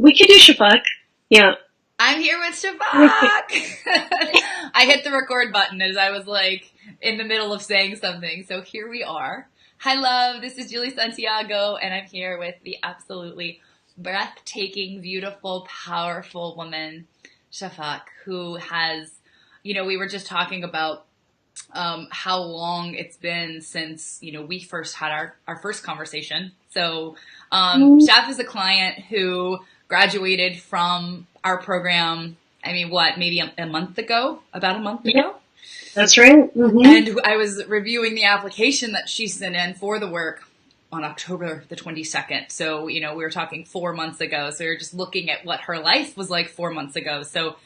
We could do SHAFAQ. Yeah. I'm here with SHAFAQ. I hit the record button as I was like in the middle of saying something. So here we are. Hi, love. This is Julie Santiago, and I'm here with the absolutely breathtaking, beautiful, powerful woman, SHAFAQ, who has, we were just talking about how long it's been since, we first had our first conversation. So Shaf is a client who graduated from our program, maybe a month ago, about a month ago? That's right. Mm-hmm. And I was reviewing the application that she sent in for the work on October the 22nd. So, we were talking 4 months ago. So we were just looking at what her life was like 4 months ago. So,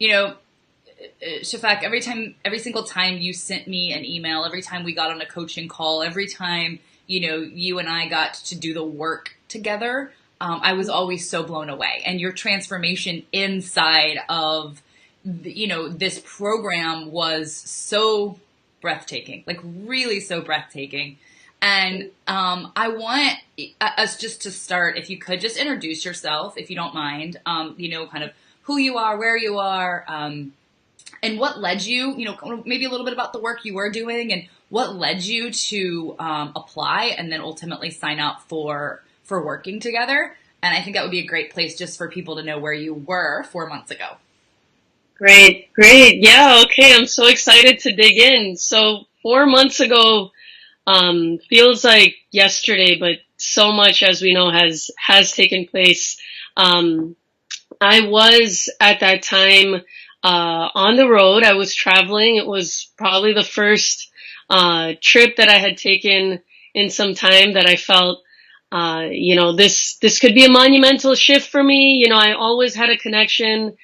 SHAFAQ, every single time you sent me an email, every time we got on a coaching call, every time, you and I got to do the work together, I was always so blown away. And your transformation inside of, this program was so breathtaking, like really so breathtaking. And I want us just to start, if you could just introduce yourself, if you don't mind, kind of who you are, where you are, and what led you, maybe a little bit about the work you were doing and what led you to apply and then ultimately sign up for working together. And I think that would be a great place just for people to know where you were 4 months ago. Great. Yeah, okay. I'm so excited to dig in. So 4 months ago feels like yesterday, but so much, as we know, has taken place. I was at that time on the road. I was traveling. It was probably the first trip that I had taken in some time that I felt, this could be a monumental shift for me. I always had a connection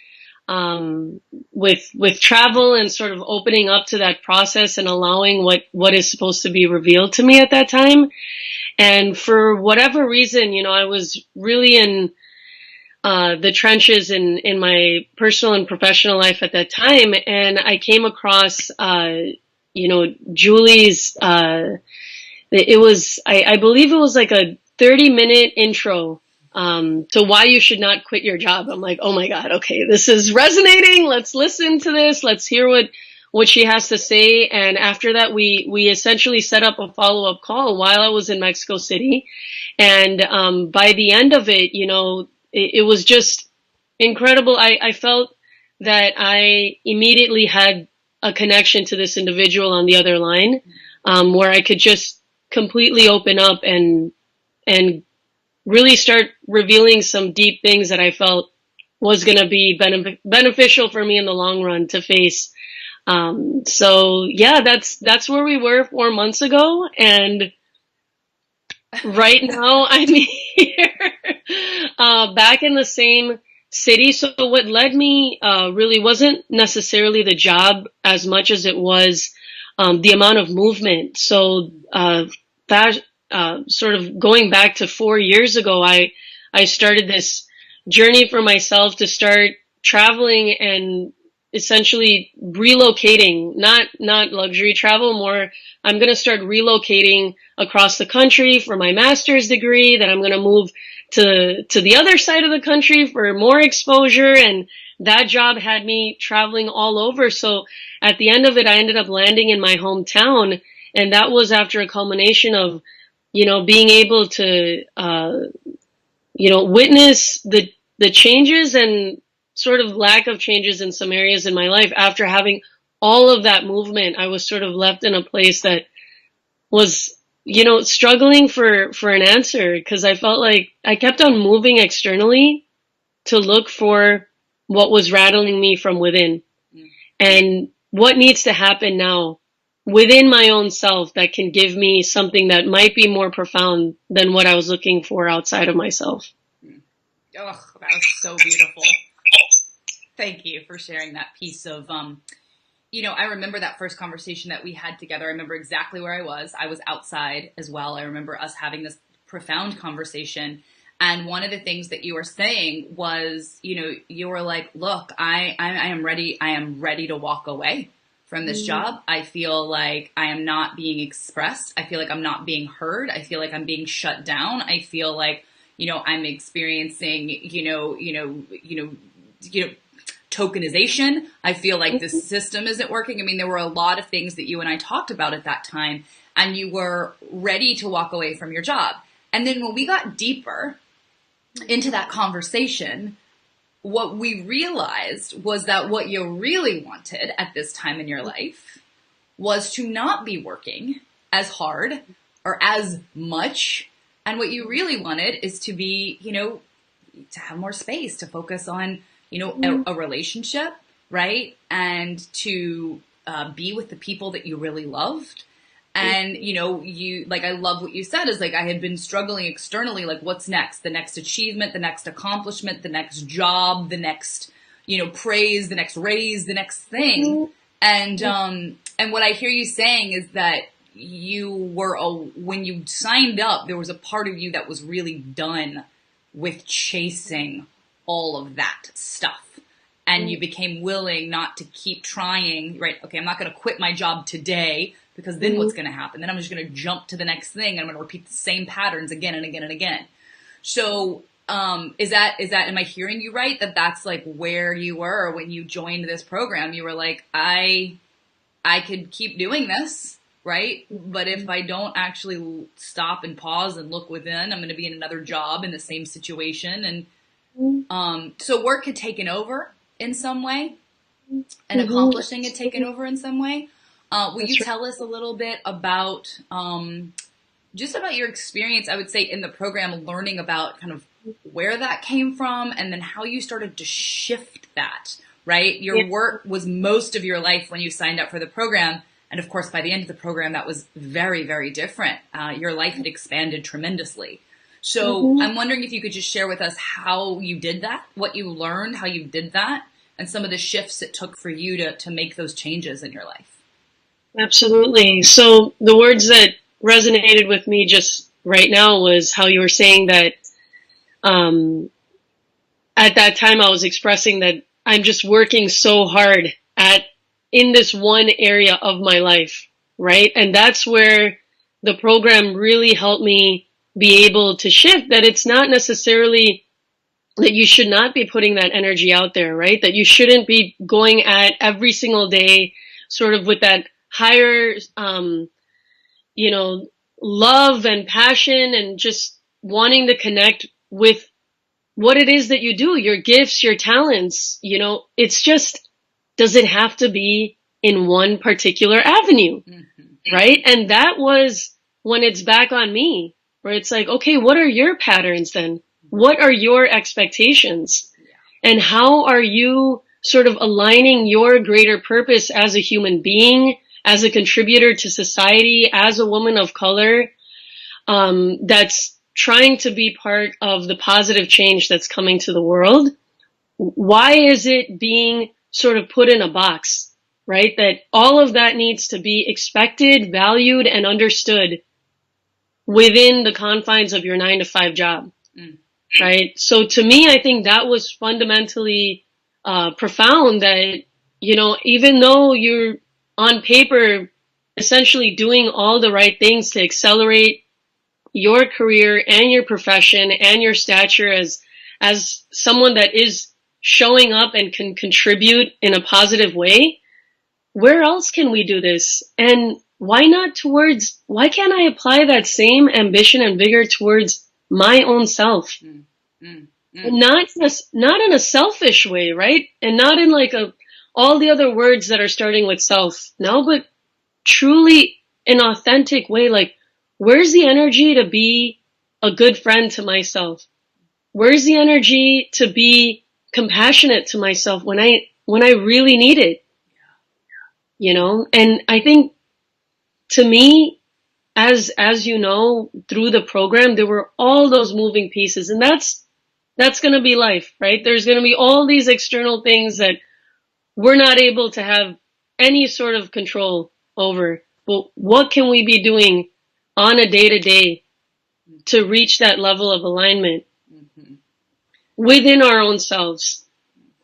with travel and sort of opening up to that process and allowing what is supposed to be revealed to me at that time. And for whatever reason, I was really in the trenches in my personal and professional life at that time. And I came across, Julie's, it was, I believe it was like a 30-minute intro to why you should not quit your job. I'm like, oh my God, okay, this is resonating. Let's listen to this. Let's hear what she has to say. And after that, we essentially set up a follow-up call while I was in Mexico City. And by the end of it, it was just incredible. I felt that I immediately had a connection to this individual on the other line, where I could just completely open up and really start revealing some deep things that I felt was going to be beneficial for me in the long run to face. So yeah, that's where we were 4 months ago. And right now I'm here, back in the same city. So what led me, really wasn't necessarily the job as much as it was, the amount of movement. So, that, sort of going back to 4 years ago, I started this journey for myself to start traveling and essentially relocating, not luxury travel, more I'm going to start relocating across the country for my master's degree, then I'm going to move to the other side of the country for more exposure. And that job had me traveling all over. So at the end of it, I ended up landing in my hometown. And that was after a culmination of, being able to, witness the changes and sort of lack of changes in some areas in my life. After having all of that movement, I was sort of left in a place that was, struggling for an answer, because I felt like I kept on moving externally to look for what was rattling me from within and what needs to happen now within my own self that can give me something that might be more profound than what I was looking for outside of myself. Oh, that was so beautiful. Thank you for sharing that piece of, I remember that first conversation that we had together. I remember exactly where I was. I was outside as well. I remember us having this profound conversation. And one of the things that you were saying was, you were like, look, I am ready. I am ready to walk away from this job. I feel like I am not being expressed. I feel like I'm not being heard. I feel like I'm being shut down. I feel like, I'm experiencing, tokenization. I feel like the system isn't working. I mean, there were a lot of things that you and I talked about at that time, and you were ready to walk away from your job. And then when we got deeper into that conversation, what we realized was that what you really wanted at this time in your life was to not be working as hard or as much. And what you really wanted is to be, to have more space, to focus on, a relationship, right? And to be with the people that you really loved. And, I love what you said is like, I had been struggling externally, like what's next? The next achievement, the next accomplishment, the next job, the next, praise, the next raise, the next thing. And what I hear you saying is that when you signed up, there was a part of you that was really done with chasing all of that stuff. And you became willing not to keep trying, right? Okay, I'm not going to quit my job today because then what's going to happen? Then I'm just going to jump to the next thing and I'm going to repeat the same patterns again and again and again. So, am I hearing you right? That's like where you were when you joined this program? You were like, I could keep doing this, right? But if I don't actually stop and pause and look within, I'm going to be in another job in the same situation. And, so work had taken over in some way and accomplishing had taken over in some way. Will you tell us a little bit about, just about your experience, I would say, in the program, learning about kind of where that came from and then how you started to shift that, right? Your work was most of your life when you signed up for the program. And of course, by the end of the program, that was very, very different. Your life had expanded tremendously. So I'm wondering if you could just share with us how you did that, what you learned, how you did that, and some of the shifts it took for you to make those changes in your life. Absolutely. So the words that resonated with me just right now was how you were saying that at that time I was expressing that I'm just working so hard in this one area of my life, right? And that's where the program really helped me be able to shift, that it's not necessarily that you should not be putting that energy out there, right? That you shouldn't be going at every single day sort of with that higher, love and passion and just wanting to connect with what it is that you do, your gifts, your talents. It's just, does it have to be in one particular avenue, right? And that was when it's back on me, where it's like, okay, what are your patterns then? What are your expectations? And how are you sort of aligning your greater purpose as a human being, as a contributor to society, as a woman of color, that's trying to be part of the positive change that's coming to the world? Why is it being sort of put in a box, right? That all of that needs to be expected, valued, and understood within the confines of your 9-to-5 job, right? So to me, I think that was fundamentally profound, that, even though you're on paper essentially doing all the right things to accelerate your career and your profession and your stature as someone that is showing up and can contribute in a positive way, where else can we do this? And why can't I apply that same ambition and vigor towards my own self? Not in a selfish way, right? And not in like all the other words that are starting with self. No, but truly an authentic way. Like, where's the energy to be a good friend to myself? Where's the energy to be compassionate to myself when I really need it? And I think, to me, as you know, through the program, there were all those moving pieces, and that's going to be life, right? There's going to be all these external things that we're not able to have any sort of control over. But what can we be doing on a day-to-day to reach that level of alignment within our own selves?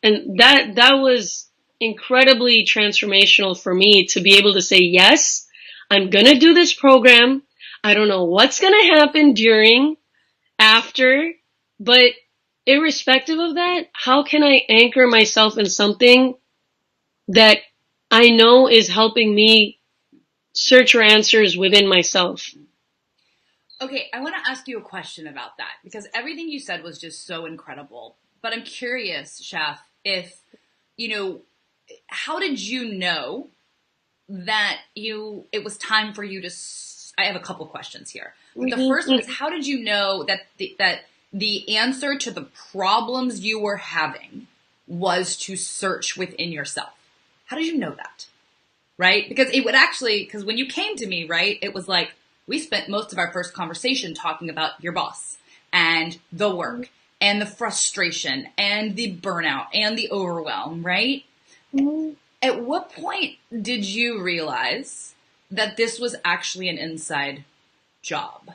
And that was incredibly transformational for me, to be able to say, yes, I'm going to do this program. I don't know what's going to happen during, after, But irrespective of that, how can I anchor myself in something that I know is helping me search for answers within myself? Okay, I want to ask you a question about that because everything you said was just so incredible. But I'm curious, Shaf, if, you know, how did you know that it was time for you to I have a couple questions here. But the first one is, how did you know that the answer to the problems you were having was to search within yourself? How did you know that? Right? Because it would actually, because when you came to me, right, it was like we spent most of our first conversation talking about your boss and the work and the frustration and the burnout and the overwhelm, right? At what point did you realize that this was actually an inside job?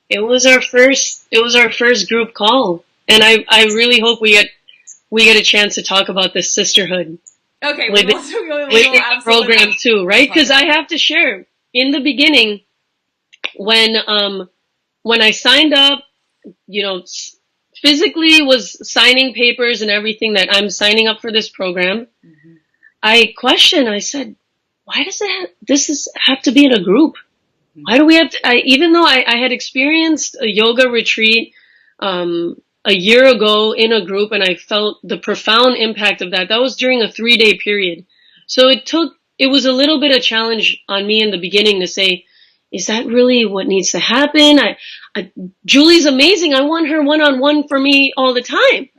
It was our first group call. And I really hope we get a chance to talk about this sisterhood. Okay, With the program too, right? Because I have to share in the beginning when I signed up, physically was signing papers and everything that I'm signing up for this program. Mm-hmm. I questioned. I said, "Why does this have to be in a group? Why do we have to?" Even though I had experienced a yoga retreat a year ago in a group, and I felt the profound impact of that. That was during a 3-day period. So it was a little bit of challenge on me in the beginning to say, is that really what needs to happen? Julie's amazing. I want her one-on-one for me all the time,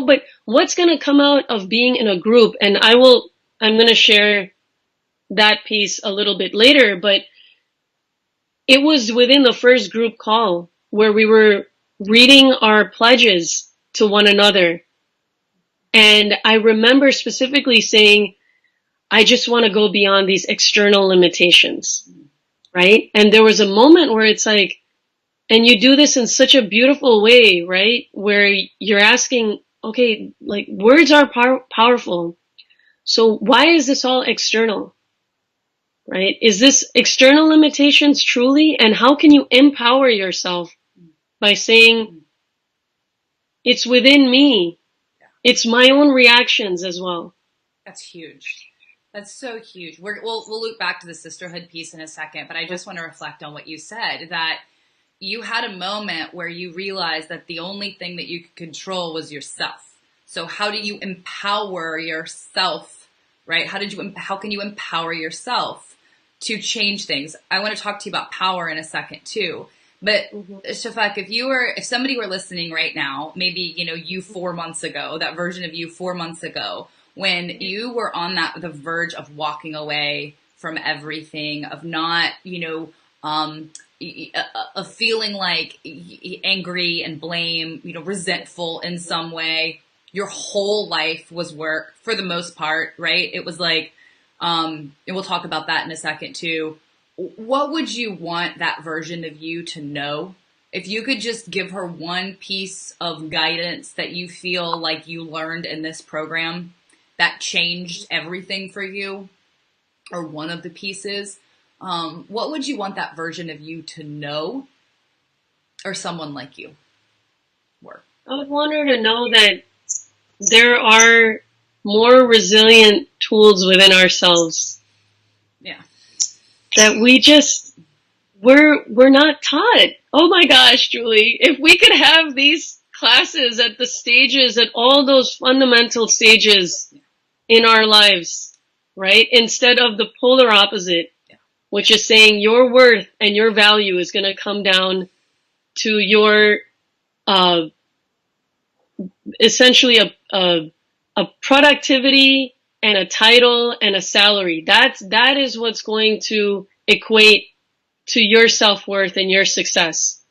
but what's going to come out of being in a group? And I'm going to share that piece a little bit later, but it was within the first group call where we were reading our pledges to one another. And I remember specifically saying, I just want to go beyond these external limitations, right? And there was a moment where it's like, and you do this in such a beautiful way, right? Where you're asking, okay, like words are powerful. So why is this all external, right? Is this external limitations truly? And how can you empower yourself by saying, it's within me. It's my own reactions as well. That's huge. That's so huge. We'll loop back to the sisterhood piece in a second, but I just want to reflect on what you said, that you had a moment where you realized that the only thing that you could control was yourself. So how do you empower yourself, right? How can you empower yourself to change things? I want to talk to you about power in a second too. But SHAFAQ, if somebody were listening right now, maybe, you 4 months ago, that version of you 4 months ago, when you were on the verge of walking away from everything, of not, of feeling like angry and blame, resentful in some way, your whole life was work for the most part, right? It was like, and we'll talk about that in a second too. What would you want that version of you to know? If you could just give her one piece of guidance that you feel like you learned in this program that changed everything for you, or one of the pieces, what would you want that version of you to know, or someone like you were? I would want her to know that there are more resilient tools within ourselves. Yeah. That we're not taught. Oh my gosh, Julie, if we could have these classes at the stages, at all those fundamental stages in our lives, right? Instead of the polar opposite, which is saying your worth and your value is going to come down to your, essentially a productivity and a title and a salary. That is what's going to equate to your self-worth and your success.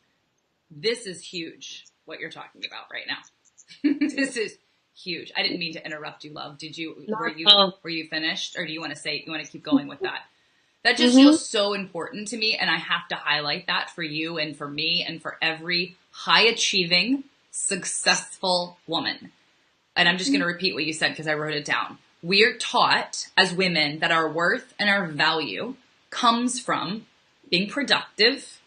This is huge, what you're talking about right now. This is huge. I didn't mean to interrupt you, love. Were you finished, or do you want to keep going with that? That just feels so important to me, and I have to highlight that for you and for me and for every high achieving, successful woman. And I'm just going to repeat what you said because I wrote it down. We're taught as women that our worth and our value comes from being productive,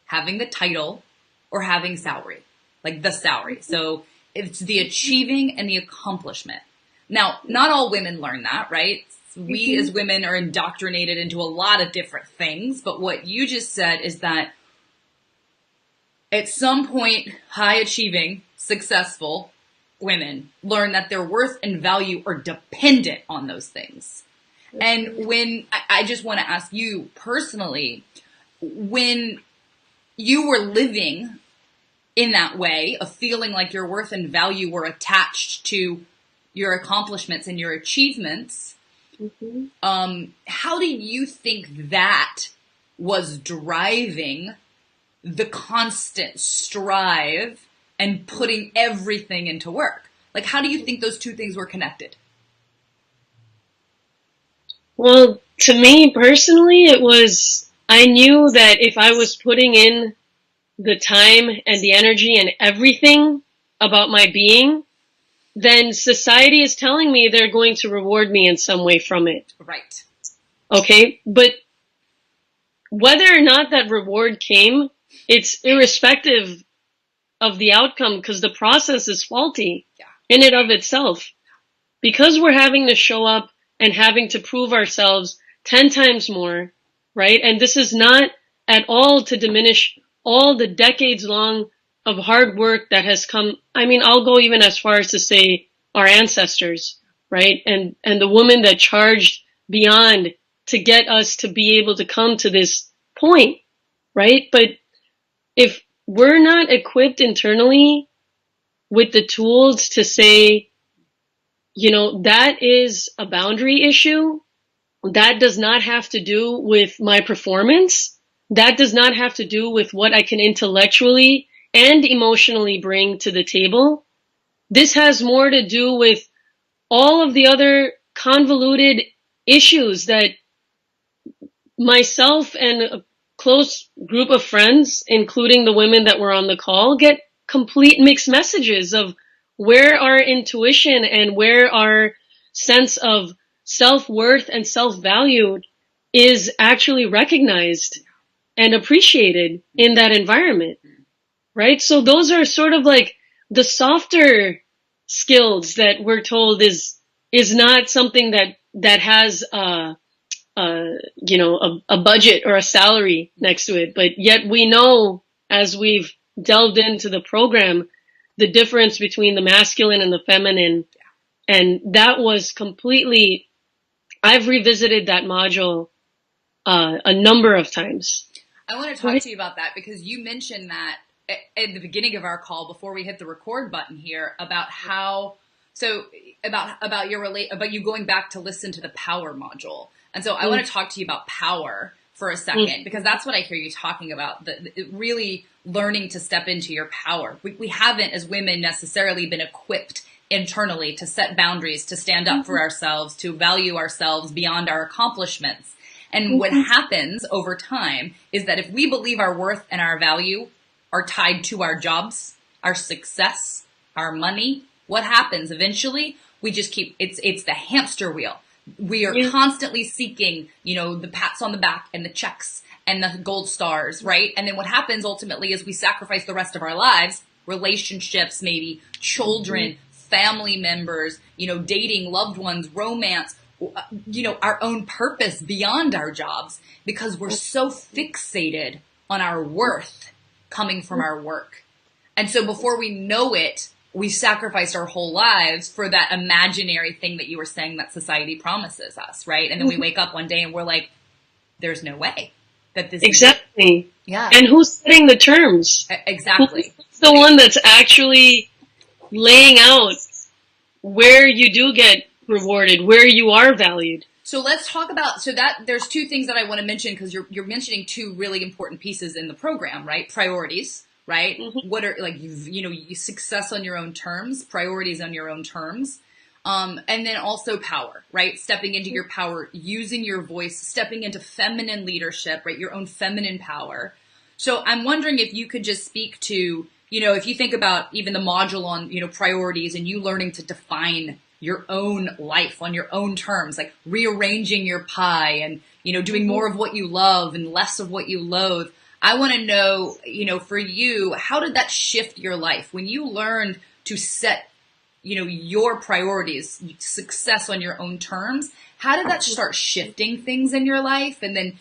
having the title, or having salary. like the salary. So it's the achieving and the accomplishment. Now, not all women learn that, right? We as women are indoctrinated into a lot of different things, but what you just said is that at some point, high achieving, successful women learn that their worth and value are dependent on those things. And when I just want to ask you personally, when you were living in that way of feeling like your worth and value were attached to your accomplishments and your achievements, how do you think that was driving the constant strive and putting everything into work? Like, how do you think those two things were connected? Well, to me personally, it was, I knew that if I was putting in the time and the energy and everything about my being, then society is telling me they're going to reward me in some way from it. Right. Okay? But whether or not that reward came, it's irrespective of the outcome because the process is faulty in and of itself. Because we're having to show up and having to prove ourselves 10 times more, right? And this is not at all to diminish all the decades long of hard work that has come. I mean, I'll go even as far as to say our ancestors, right? And the women that charged beyond to get us to be able to come to this point, right? But if we're not equipped internally with the tools to say, you know, that is a boundary issue. That does not have to do with my performance. That does not have to do with what I can intellectually and emotionally bring to the table. This has more to do with all of the other convoluted issues that myself and a close group of friends, including the women that were on the call, get complete mixed messages of where our intuition and where our sense of self-worth and self-value is actually recognized and appreciated in that environment, right? So those are sort of like the softer skills that we're told is not something that has a budget or a salary next to it. But yet we know, as we've delved into the program, the difference between the masculine and the feminine. And that was completely, I've revisited that module a number of times. I want to talk to you about that because you mentioned that at the beginning of our call before we hit the record button here about how, so about you going back to listen to the power module. And so I want to talk to you about power for a second, because that's what I hear you talking about, really learning to step into your power. We haven't, as women, necessarily been equipped internally to set boundaries, to stand up for ourselves, to value ourselves beyond our accomplishments. And what happens over time is that if we believe our worth and our value are tied to our jobs, our success, our money, what happens eventually? We just keep, it's the hamster wheel. We are constantly seeking, the pats on the back and the checks and the gold stars, right? And then what happens ultimately is we sacrifice the rest of our lives, relationships, maybe children, family members, dating, loved ones, romance, our own purpose beyond our jobs, because we're so fixated on our worth coming from our work. And so before we know it, we sacrificed our whole lives for that imaginary thing that you were saying that society promises us, right? And then we wake up one day and we're like, there's no way that this exactly. Yeah. And who's setting the terms? Exactly. Who's the one that's actually laying out where you do get rewarded, where you are valued? So let's talk about, that there's two things that I want to mention, because you're mentioning two really important pieces in the program, right? Priorities. Right? What are, like, you success on your own terms, priorities on your own terms. And then also power, right? Stepping into your power, using your voice, stepping into feminine leadership, right? Your own feminine power. So I'm wondering if you could just speak to, if you think about even the module on, priorities and you learning to define your own life on your own terms, like rearranging your pie and, doing more of what you love and less of what you loathe. I want to know, for you, how did that shift your life when you learned to set, your priorities, success on your own terms? How did that start shifting things in your life? And then,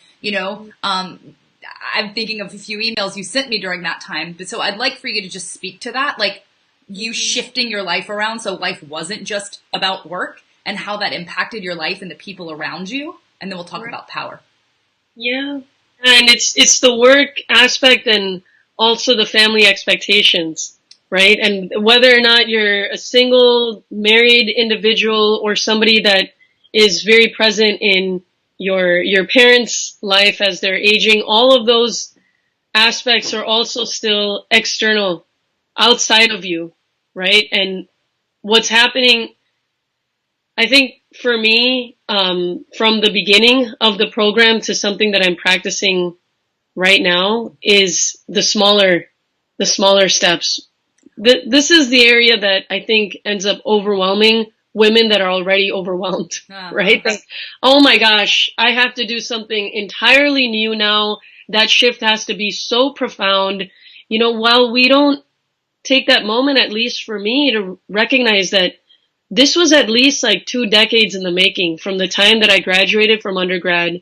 I'm thinking of a few emails you sent me during that time. But so I'd like for you to just speak to that, like you shifting your life around so life wasn't just about work and how that impacted your life and the people around you. And then we'll talk about power. Yeah. And it's the work aspect and also the family expectations, right? And whether or not you're a single married individual or somebody that is very present in your parents' life as they're aging, all of those aspects are also still external, outside of you, right? And what's happening, I think for me, from the beginning of the program to something that I'm practicing right now is the smaller steps. This is the area that I think ends up overwhelming women that are already overwhelmed, right? Like, oh my gosh, I have to do something entirely new now. That shift has to be so profound. While we don't take that moment, at least for me, to recognize that this was at least like 2 decades in the making from the time that I graduated from undergrad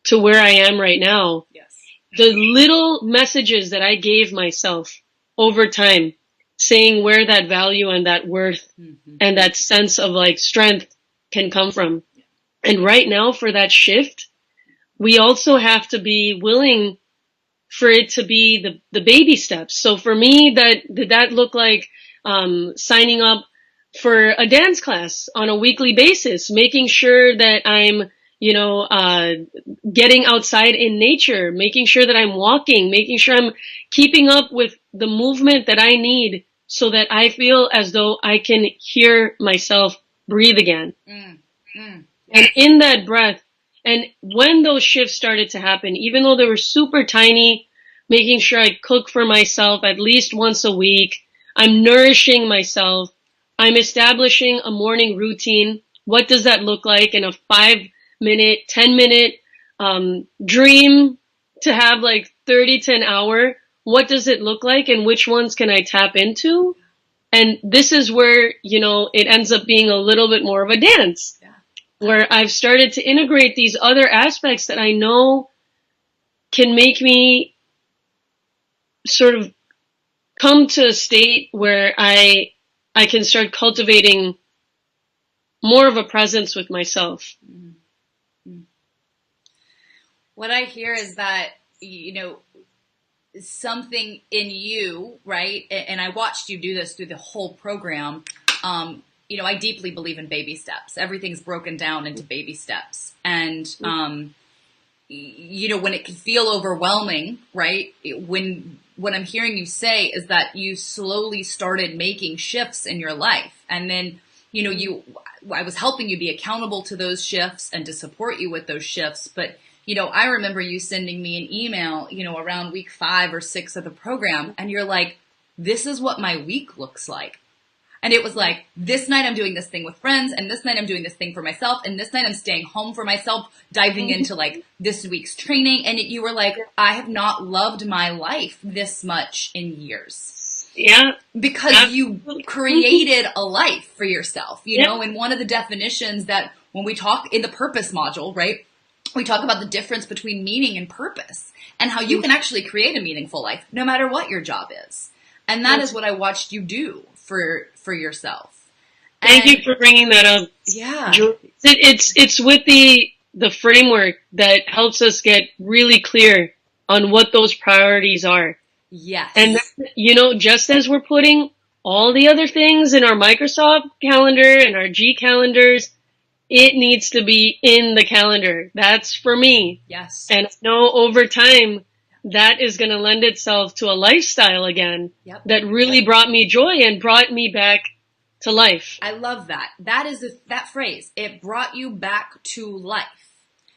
to where I am right now. Yes. The little messages that I gave myself over time, saying where that value and that worth and that sense of like strength can come from. And right now for that shift, we also have to be willing for it to be the baby steps. So for me, did that look like signing up for a dance class on a weekly basis, making sure that I'm, getting outside in nature, making sure that I'm walking, making sure I'm keeping up with the movement that I need so that I feel as though I can hear myself breathe again. And in that breath, and when those shifts started to happen, even though they were super tiny, making sure I cook for myself at least once a week, I'm nourishing myself, I'm establishing a morning routine. What does that look like in a 5-minute, 10-minute dream to have like 30 to an hour? What does it look like and which ones can I tap into? And this is where, it ends up being a little bit more of a dance, where I've started to integrate these other aspects that I know can make me sort of come to a state where I can start cultivating more of a presence with myself. What I hear is that, something in you, right? And I watched you do this through the whole program. I deeply believe in baby steps. Everything's broken down into baby steps. And, when it can feel overwhelming, right? What I'm hearing you say is that you slowly started making shifts in your life. And then, I was helping you be accountable to those shifts and to support you with those shifts. But, I remember you sending me an email, around week 5 or 6 of the program. And you're like, this is what my week looks like. And it was like, this night I'm doing this thing with friends, and this night I'm doing this thing for myself, and this night I'm staying home for myself, diving into like this week's training. And you were like, I have not loved my life this much in years. Yeah. Because you created a life for yourself, and one of the definitions that when we talk in the purpose module, right, we talk about the difference between meaning and purpose and how you can actually create a meaningful life no matter what your job is. And that is what I watched you do for yourself. Thank you for bringing that up. Yeah. It's with the framework that helps us get really clear on what those priorities are. Yes. And, just as we're putting all the other things in our Microsoft calendar and our G calendars, it needs to be in the calendar. That's for me. Yes. And I know over time, that is going to lend itself to a lifestyle again that really brought me joy and brought me back to life. I love that. That is that phrase. It brought you back to life.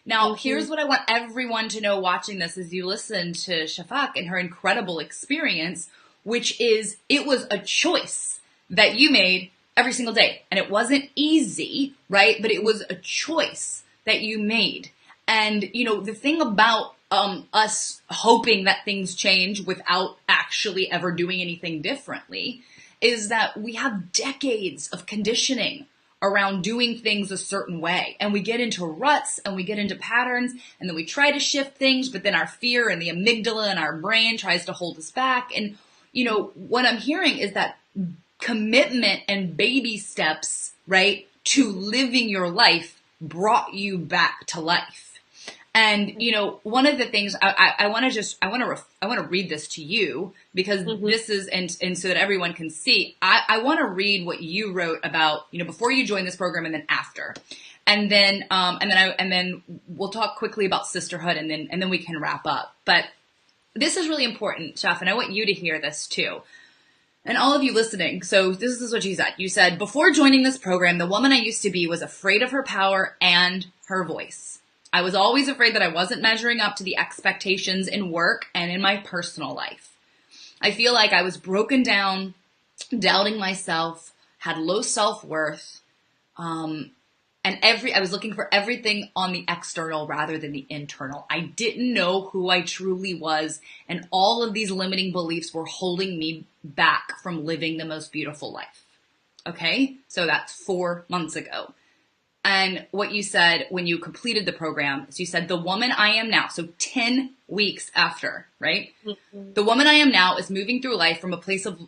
Now, here's what I want everyone to know watching this as you listen to SHAFAQ and her incredible experience, which is it was a choice that you made every single day. And it wasn't easy, right? But it was a choice that you made. And, the thing about us hoping that things change without actually ever doing anything differently, is that we have decades of conditioning around doing things a certain way. And we get into ruts and we get into patterns, and then we try to shift things, but then our fear and the amygdala in our brain tries to hold us back. And, you know, what I'm hearing is that commitment and baby steps, right, to living your life brought you back to life. And, you know, one of the things I want to read this to you, because this is, and so that everyone can see, I want to read what you wrote about, you know, before you joined this program and then after. And then we'll talk quickly about sisterhood, and then we can wrap up. But this is really important, Shaf, and I want you to hear this too. And all of you listening, so this is what you said. You said, before joining this program, the woman I used to be was afraid of her power and her voice. I was always afraid that I wasn't measuring up to the expectations in work and in my personal life. I feel like I was broken down, doubting myself, had low self-worth, and I was looking for everything on the external rather than the internal. I didn't know who I truly was, and all of these limiting beliefs were holding me back from living the most beautiful life. Okay? So that's 4 months ago. And what you said when you completed the program is you said, the woman I am now, so 10 weeks after, right? Mm-hmm. The woman I am now is moving through life from a place of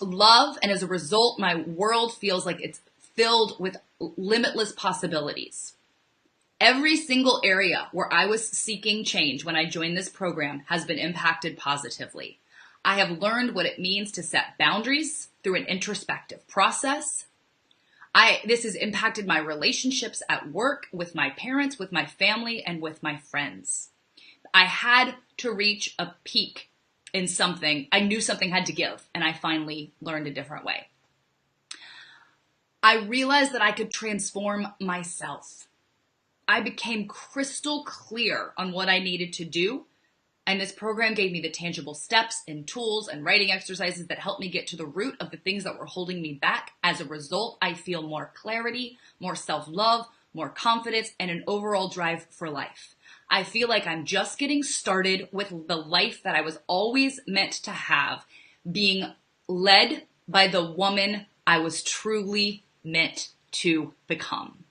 love. And as a result, my world feels like it's filled with limitless possibilities. Every single area where I was seeking change when I joined this program has been impacted positively. I have learned what it means to set boundaries through an introspective process. This has impacted my relationships at work, with my parents, with my family, and with my friends. I had to reach a peak in something. I knew something had to give, and I finally learned a different way. I realized that I could transform myself. I became crystal clear on what I needed to do, and this program gave me the tangible steps and tools and writing exercises that helped me get to the root of the things that were holding me back. As a result, I feel more clarity, more self-love, more confidence, and an overall drive for life. I feel like I'm just getting started with the life that I was always meant to have, being led by the woman I was truly meant to become.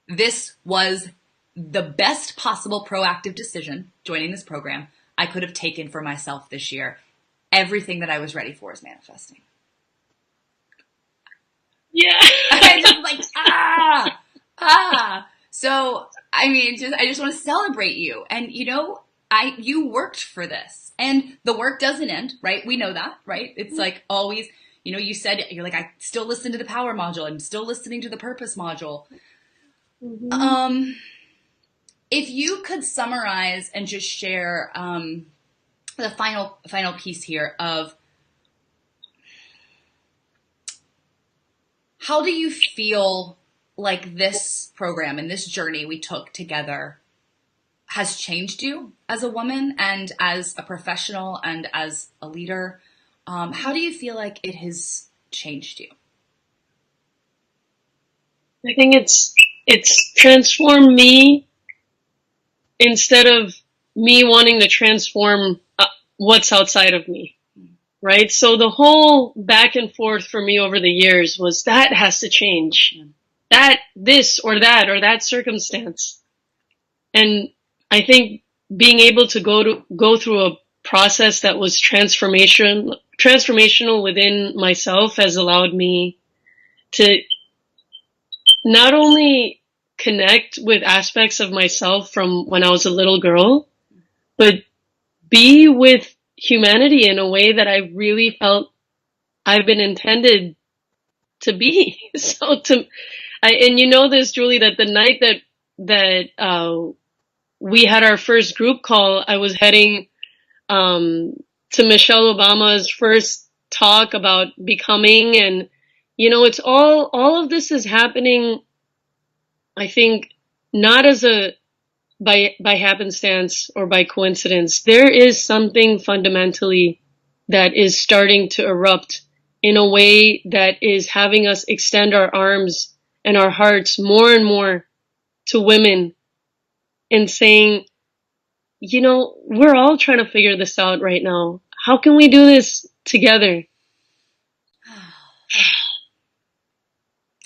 This was the best possible proactive decision, joining this program, I could have taken for myself this year. Everything that I was ready for is manifesting. Yeah. I just like, So, I mean, I just want to celebrate you. And, you know, you worked for this. And the work doesn't end, right? We know that, right? It's like always, you know, you said, you're like, I still listen to the power module. I'm still listening to the purpose module. Mm-hmm. If you could summarize and just share the final piece here of how do you feel like this program and this journey we took together has changed you as a woman and as a professional and as a leader? How do you feel like it has changed you? I think it's transformed me. Instead of me wanting to transform what's outside of me, right? So the whole back and forth for me over the years was that has to change. That, this or that circumstance. And I think being able to go through a process that was transformational within myself has allowed me to not only connect with aspects of myself from when I was a little girl, but be with humanity in a way that I really felt I've been intended to be. And you know this, Julie, that the night that we had our first group call, I was heading to Michelle Obama's first talk about becoming, and you know, it's all of this is happening, I think, not as by happenstance or by coincidence. There is something fundamentally that is starting to erupt in a way that is having us extend our arms and our hearts more and more to women and saying, we're all trying to figure this out right now. How can we do this together?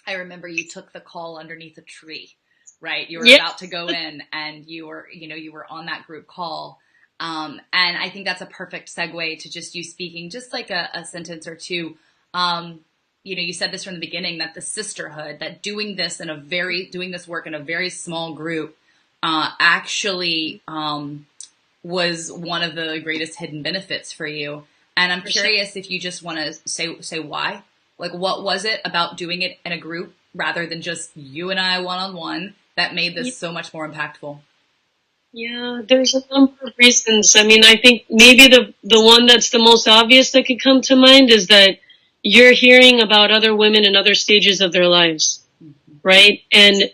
I remember you took the call underneath a tree, right? You were Yep. about to go in and you were on that group call. And I think that's a perfect segue to just you speaking just like a sentence or two. You said this from the beginning, that the sisterhood, that doing this work in a very small group, actually, was one of the greatest hidden benefits for you. And I'm curious if you just want to say why. Like, what was it about doing it in a group rather than just you and I one-on-one that made this so much more impactful? Yeah, there's a number of reasons. I mean, I think maybe the one that's the most obvious that could come to mind is that you're hearing about other women in other stages of their lives, right? And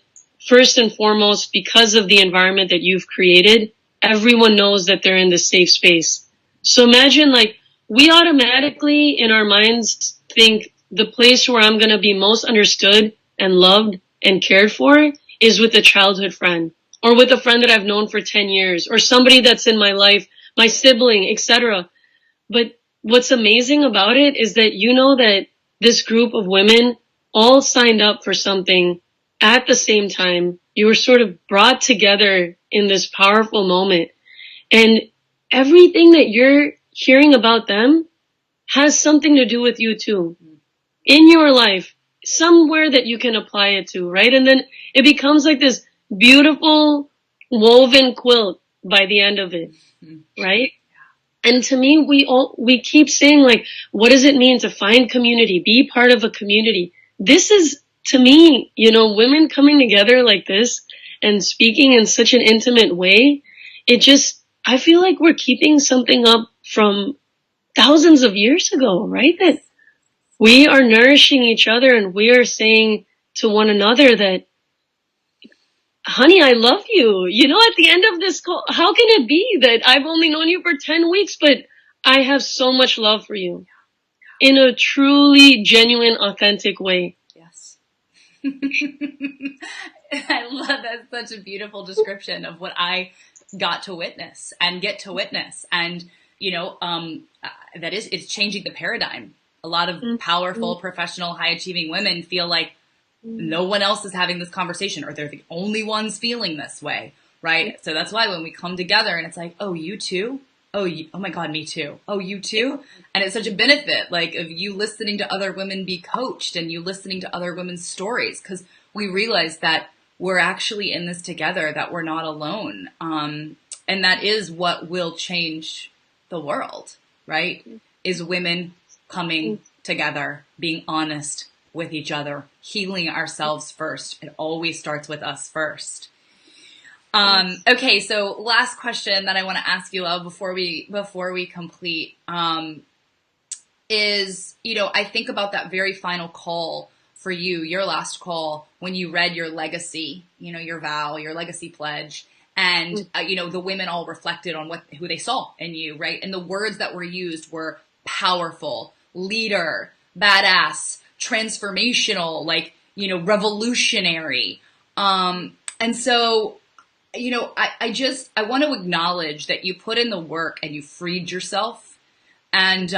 first and foremost, because of the environment that you've created, everyone knows that they're in this safe space. So imagine, like, we automatically in our minds think the place where I'm going to be most understood and loved and cared for is with a childhood friend, or with a friend that I've known for 10 years, or somebody that's in my life, my sibling, etc. But what's amazing about it is that that this group of women all signed up for something at the same time. You were sort of brought together in this powerful moment. And everything that you're hearing about them has something to do with you too. In your life, somewhere that you can apply it to, right? And then it becomes like this beautiful woven quilt by the end of it, right? And to me, we keep saying, like, what does it mean to find community, be part of a community? This is, to me, women coming together like this and speaking in such an intimate way. I feel like we're keeping something up from thousands of years ago, right? That we are nourishing each other and we are saying to one another that, honey, I love you. At the end of this call, how can it be that I've only known you for 10 weeks, but I have so much love for you in a truly genuine, authentic way? Yes. I love that. Such a beautiful description of what I got to witness and get to witness. And, it's changing the paradigm. A lot of powerful, professional, high achieving women feel like no one else is having this conversation, or they're the only ones feeling this way, right? So that's why when we come together and it's like, oh, you too? Oh, my God, me too. Oh, you too? And it's such a benefit, like, of you listening to other women be coached and you listening to other women's stories, because we realize that we're actually in this together, that we're not alone. And that is what will change the world, right? Is women coming together, being honest with each other, healing ourselves first. It always starts with us first. Okay, so last question that I want to ask you, Love, before we complete, is, I think about that very final call for you, your last call, when you read your legacy, your vow, your legacy pledge, and, the women all reflected on who they saw in you, right? And the words that were used were powerful, leader, badass, transformational, revolutionary. And so, I want to acknowledge that you put in the work and you freed yourself. And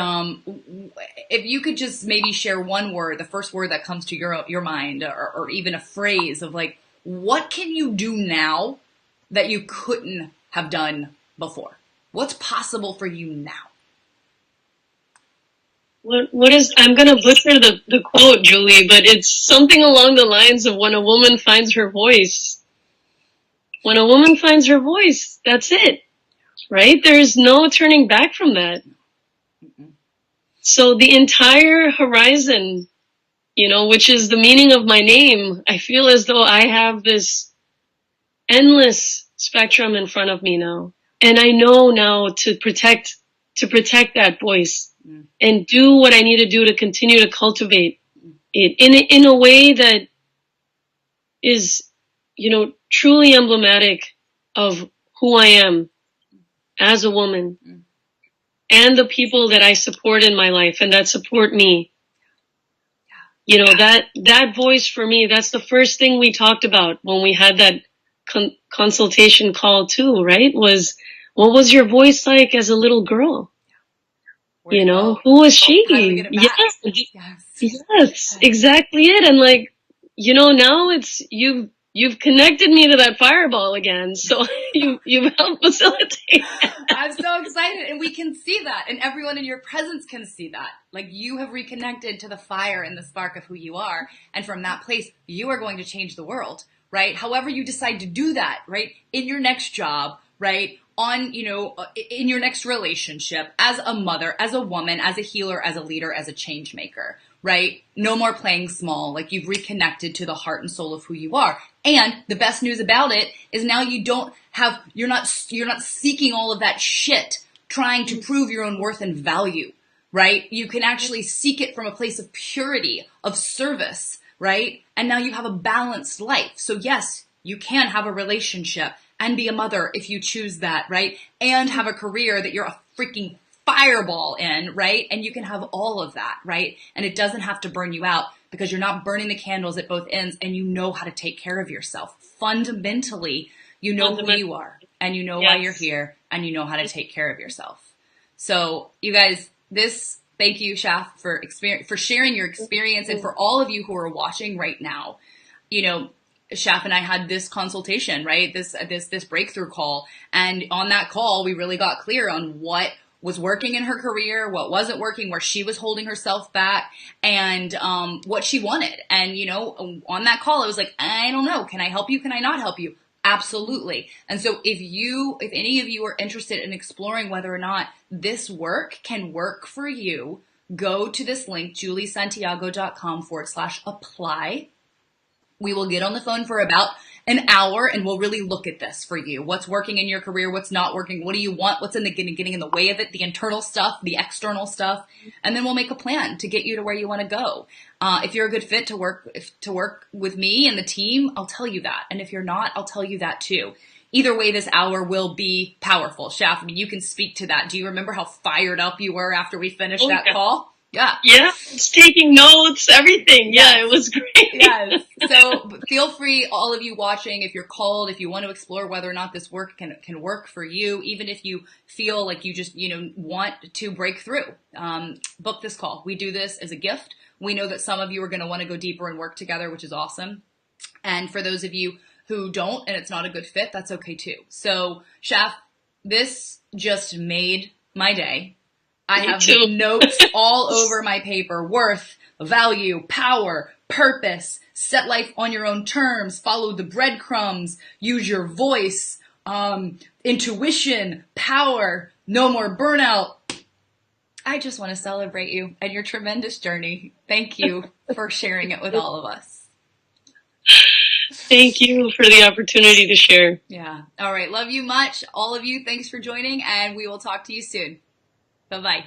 if you could just maybe share one word, the first word that comes to your mind, or even a phrase of, like, what can you do now that you couldn't have done before? What's possible for you now? I'm going to butcher the quote, Julie, but it's something along the lines of, when a woman finds her voice. When a woman finds her voice, that's it, right? There's no turning back from that. So the entire horizon, which is the meaning of my name, I feel as though I have this endless spectrum in front of me now. And I know now to protect that voice and do what I need to do to continue to cultivate it in a way that is, truly emblematic of who I am as a woman and the people that I support in my life and that support me. That voice for me, that's the first thing we talked about when we had that consultation call too, right? Was What was your voice like as a little girl? Where'd it go? Who was How do we get she? it back? Yes. Yes, exactly it. And like, now you've connected me to that fireball again. So you've helped facilitate. I'm so excited, and we can see that, and everyone in your presence can see that. Like, you have reconnected to the fire and the spark of who you are, and from that place, you are going to change the world, right? However you decide to do that, right? In your next job, right? On, in your next relationship, as a mother, as a woman, as a healer, as a leader, as a change maker, right? No more playing small. Like, you've reconnected to the heart and soul of who you are. And the best news about it is now you're not seeking all of that shit trying to prove your own worth and value, right? You can actually seek it from a place of purity, of service, right? And now you have a balanced life. So yes, you can have a relationship and be a mother if you choose that, right? And have a career that you're a freaking fireball in, right? And you can have all of that, right? And it doesn't have to burn you out because you're not burning the candles at both ends, and you know how to take care of yourself. Fundamentally, you know who you are, and you know why you're here, and you know how to take care of yourself. So you guys, thank you, Shaf, for sharing your experience, and for all of you who are watching right now. Shaf and I had this consultation, right? This breakthrough call. And on that call, we really got clear on what was working in her career, what wasn't working, where she was holding herself back, and what she wanted. And, on that call, I was like, I don't know. Can I help you? Can I not help you? Absolutely. And so if any of you are interested in exploring whether or not this work can work for you, go to this link, juliesantiago.com/apply. We will get on the phone for about an hour, and we'll really look at this for you. What's working in your career? What's not working? What do you want? What's getting in the way of it? The internal stuff, the external stuff. And then we'll make a plan to get you to where you want to go. If you're a good fit to work with me and the team, I'll tell you that. And if you're not, I'll tell you that too. Either way, this hour will be powerful. Shaf, you can speak to that. Do you remember how fired up you were after we finished that call? Yeah. Yeah. It's taking notes, everything. Yeah, it was great. Yes. So feel free, all of you watching, if you're called, if you want to explore whether or not this work can work for you, even if you feel like you just, want to break through, book this call. We do this as a gift. We know that some of you are going to want to go deeper and work together, which is awesome. And for those of you who don't, and it's not a good fit, that's okay too. So Shaf, this just made my day. I have notes all over my paper. Worth, value, power, purpose, set life on your own terms, follow the breadcrumbs, use your voice, intuition, power, no more burnout. I just want to celebrate you and your tremendous journey. Thank you for sharing it with all of us. Thank you for the opportunity to share. Yeah. All right. Love you much. All of you, thanks for joining, and we will talk to you soon. Bye-bye.